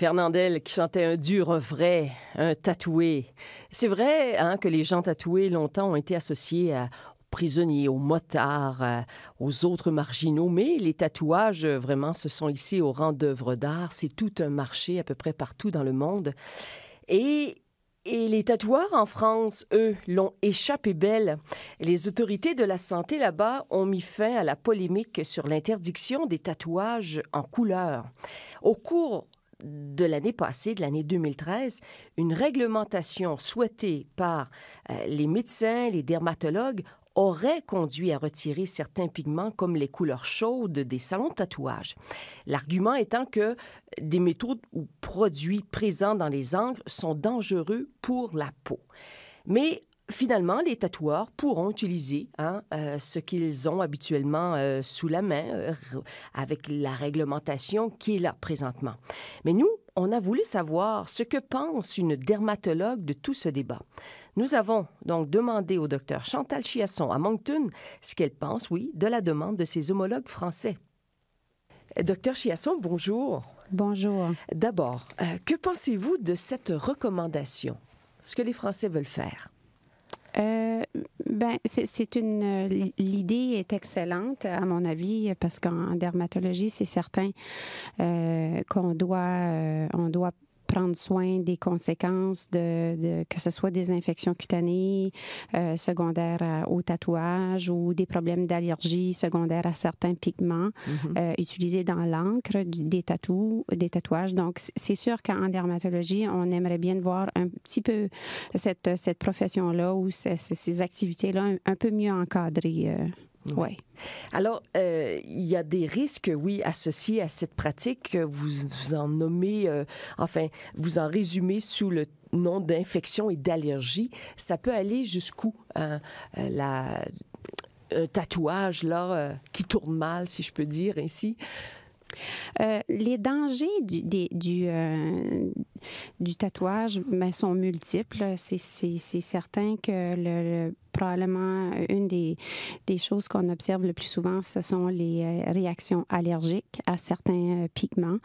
Fernandel qui chantait un dur, un vrai, un tatoué. C'est vrai que les gens tatoués longtemps ont été associés aux prisonniers, aux motards, aux autres marginaux, mais les tatouages vraiment se sont hissés au rang d'œuvres d'art. C'est tout un marché à peu près partout dans le monde. Et les tatoueurs en France, eux, l'ont échappé belle. Les autorités de la santé là-bas ont mis fin à la polémique sur l'interdiction des tatouages en couleur. Au cours de l'année passée, de l'année 2013, une réglementation souhaitée par les médecins, les dermatologues, aurait conduit à retirer certains pigments comme les couleurs chaudes des salons de tatouage. L'argument étant que des métaux ou produits présents dans les encres sont dangereux pour la peau. Mais finalement, les tatoueurs pourront utiliser ce qu'ils ont habituellement sous la main avec la réglementation qui est là présentement. Mais nous, on a voulu savoir ce que pense une dermatologue de tout ce débat. Nous avons donc demandé au docteur Chantal Chiasson à Moncton ce qu'elle pense, de la demande de ses homologues français. Docteur Chiasson, bonjour. Bonjour. D'abord, que pensez-vous de cette recommandation? Ce que les Français veulent faire? L'idée est excellente, à mon avis, parce qu'en dermatologie, c'est certain qu'on doit prendre soin des conséquences que ce soit des infections cutanées secondaires au tatouage ou des problèmes d'allergie secondaires à certains pigments utilisés dans l'encre des tatouages. Donc, c'est sûr qu'en dermatologie, on aimerait bien voir un petit peu cette profession-là ou ces activités-là un peu mieux encadrées. Oui. Alors, il y a des risques, associés à cette pratique. Vous en nommez, vous en résumez sous le nom d'infection et d'allergie. Ça peut aller jusqu'où un tatouage là, qui tourne mal, si je peux dire ainsi? Les dangers du tatouage sont multiples. C'est certain que probablement une des choses qu'on observe le plus souvent, ce sont les réactions allergiques à certains pigments.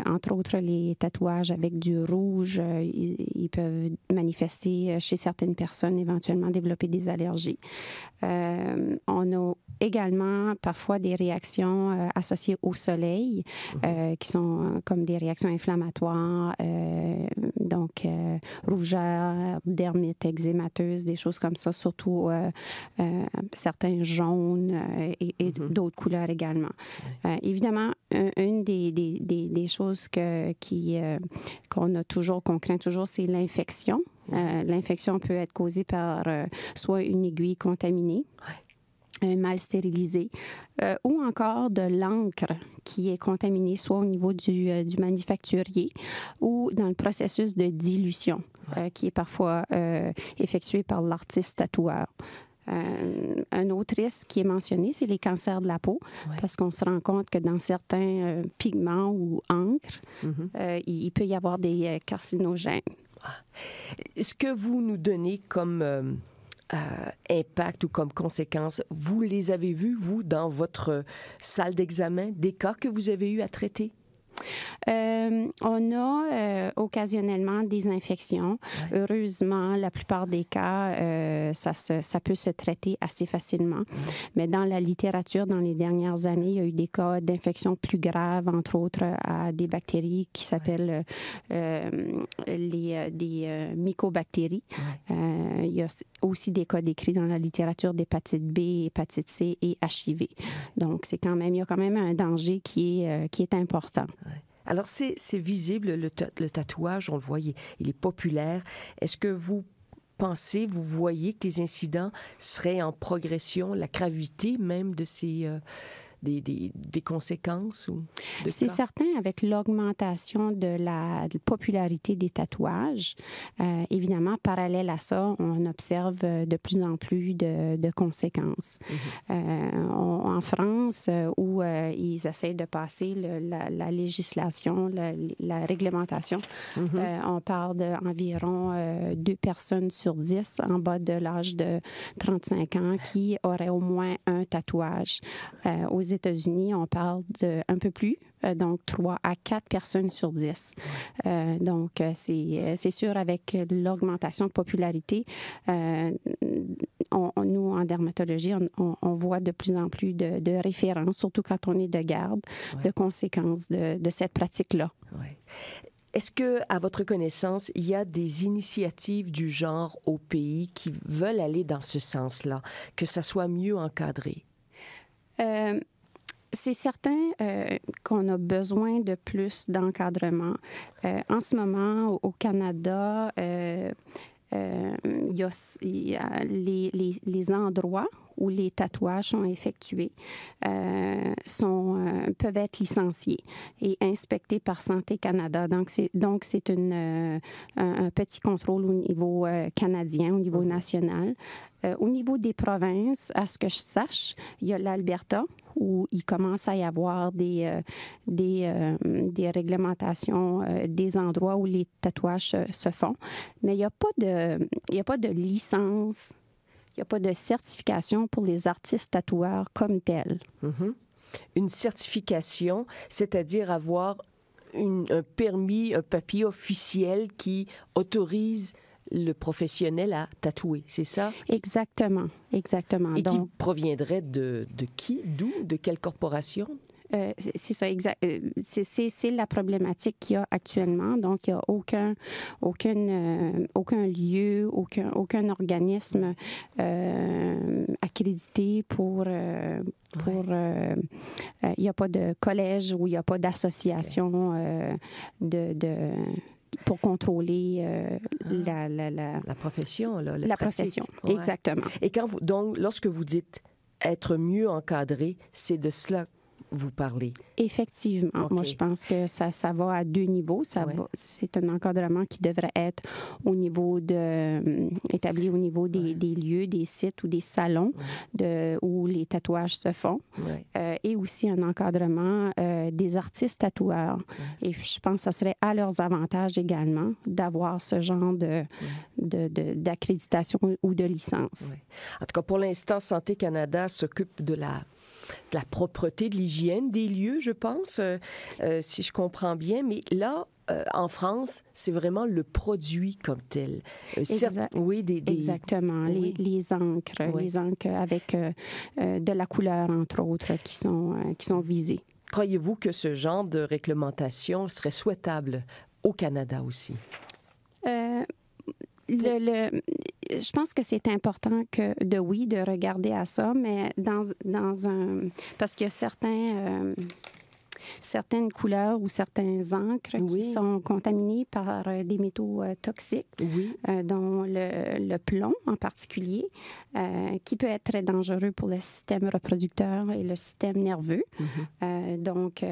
Entre autres, les tatouages avec du rouge, ils peuvent manifester chez certaines personnes, éventuellement développer des allergies. On a également parfois des réactions associées au soleil, qui sont comme des réactions inflammatoires, donc rougeur, dermite eczémateuse, des choses comme ça, surtout certains jaunes et d'autres couleurs également. Évidemment, une des choses qu'on craint toujours, c'est l'infection. L'infection peut être causée par soit une aiguille contaminée, mal stérilisée, ou encore de l'encre qui est contaminée soit au niveau du manufacturier ou dans le processus de dilution qui est parfois effectué par l'artiste tatoueur. Un autre risque qui est mentionné, c'est les cancers de la peau, parce qu'on se rend compte que dans certains pigments ou encres, il peut y avoir des carcinogènes. Ce que vous nous donnez comme impact ou comme conséquence, vous les avez vus, vous, dans votre salle d'examen, des cas que vous avez eu à traiter? On a occasionnellement des infections. Heureusement, la plupart des cas, ça peut se traiter assez facilement. Mais dans la littérature, dans les dernières années, il y a eu des cas d'infections plus graves, entre autres à des bactéries qui s'appellent des mycobactéries. Il y a aussi des cas décrits dans la littérature d'hépatite B, hépatite C et HIV. Donc, il y a quand même un danger qui est important. Alors, c'est visible, le tatouage, on le voit, il est populaire. Est-ce que vous voyez que les incidents seraient en progression, la gravité même de ces... Des conséquences? C'est certain, avec l'augmentation de la popularité des tatouages, évidemment, parallèle à ça, on observe de plus en plus de conséquences. En France, où ils essaient de passer la législation, la réglementation, on parle d'environ 2 personnes sur 10 en bas de l'âge de 35 ans qui auraient au moins un tatouage. Aux États-Unis, on parle d'un peu plus, donc 3 à 4 personnes sur 10. Donc, c'est sûr, avec l'augmentation de popularité, nous, en dermatologie, on voit de plus en plus de références, surtout quand on est de garde, de conséquences de cette pratique-là. Ouais. Est-ce que, à votre connaissance, il y a des initiatives du genre au pays qui veulent aller dans ce sens-là, que ça soit mieux encadré? C'est certain qu'on a besoin de plus d'encadrement. En ce moment, au Canada, il y a les endroits où les tatouages sont effectués peuvent être licenciés et inspectés par Santé Canada. Donc, c'est un petit contrôle au niveau canadien, au niveau national. Au niveau des provinces, à ce que je sache, il y a l'Alberta où il commence à y avoir des réglementations des endroits où les tatouages se font. Mais il n'y a pas de licence. Il n'y a pas de certification pour les artistes tatoueurs comme tels. Mm-hmm. Une certification, c'est-à-dire avoir un permis, un papier officiel qui autorise le professionnel à tatouer, c'est ça? Exactement, exactement. Et qui proviendrait de qui? D'où? De quelle corporation? C'est ça, exact. C'est la problématique qu'il y a actuellement. Donc, il n'y a aucun lieu, aucun organisme accrédité pour il n'y a pas de collège ou il n'y a pas d'association pour contrôler la profession. Là, la profession, ouais. Exactement. Et donc, lorsque vous dites être mieux encadré, c'est de cela vous parlez? Effectivement. Okay. Moi, je pense que ça va à 2 niveaux. C'est un encadrement qui devrait être établi au niveau des lieux, des sites ou des salons où les tatouages se font. Et aussi un encadrement des artistes tatoueurs. Et je pense que ça serait à leurs avantages également d'avoir ce genre d'accréditation ou de licence. En tout cas, pour l'instant, Santé Canada s'occupe de la propreté, de l'hygiène des lieux, je pense, si je comprends bien. Mais là, en France, c'est vraiment le produit comme tel. Exactement. Oui. Les encres avec de la couleur, entre autres, qui sont visées. Croyez-vous que ce genre de réglementation serait souhaitable au Canada aussi? Je pense que c'est important de regarder à ça, mais parce qu'il y a certaines couleurs ou certains encres qui sont contaminés par des métaux toxiques, dont le plomb en particulier, qui peut être très dangereux pour le système reproducteur et le système nerveux. Donc,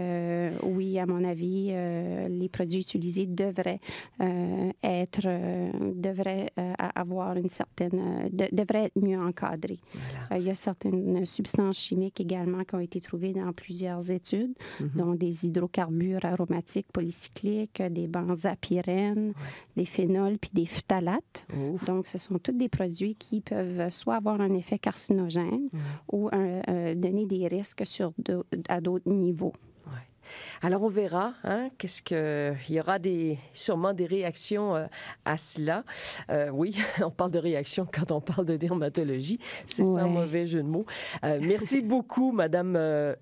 oui, à mon avis, les produits utilisés devraient avoir devraient être mieux encadrés. Voilà. Il y a certaines substances chimiques également qui ont été trouvées dans plusieurs études, dont des hydrocarbures aromatiques polycycliques, des benzapyrènes, des phénols puis des phtalates. Ouf. Donc, ce sont tous des produits qui peuvent soit avoir un effet carcinogène ou donner des risques à d'autres niveaux. Alors, on verra, il y aura sûrement des réactions à cela. Oui, on parle de réactions quand on parle de dermatologie. C'est sans mauvais jeu de mots. Merci beaucoup, Madame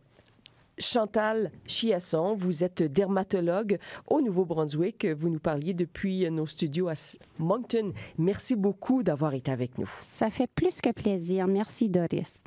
Chantal Chiasson. Vous êtes dermatologue au Nouveau-Brunswick. Vous nous parliez depuis nos studios à Moncton. Merci beaucoup d'avoir été avec nous. Ça fait plus que plaisir. Merci, Doris.